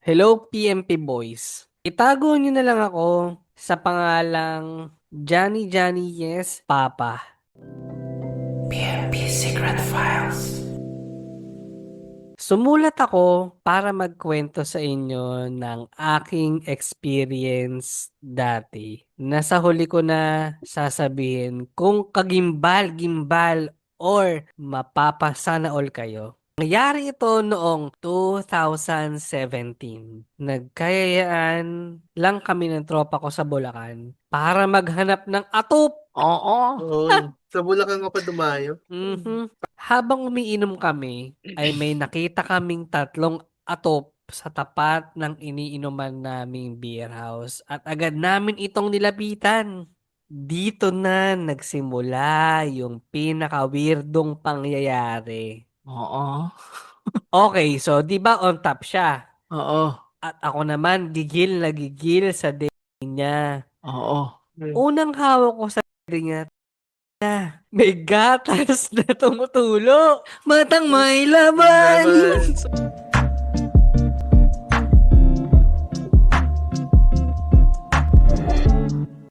Hello, PMP Boys. Itago niyo na lang ako sa pangalang Johnny Johnny Yes Papa. PMP Secret Files. Sumulat ako para magkwento sa inyo ng aking experience dati. Nasa huli ko na sasabihin kung kagimbal-gimbal or mapapasana all kayo. Nangyari ito noong 2017. Nagkayayaan lang kami ng tropa ko sa Bulacan para maghanap ng atop. Oo. Oo, sa Bulacan ka pa dumayo. Mhm. Habang umiinom kami, ay may nakita kaming tatlong atop sa tapat ng iniinuman naming beer house at agad namin itong nilapitan. Dito na nagsimula yung pinaka-weirdong pangyayari. Oo. Okay, so 'di ba on top siya? Oo. At ako naman gigil na gigil sa niya. Oo. Unang hawak ko sa niya, may gatas na tumutulo. Matang may laban. Laban.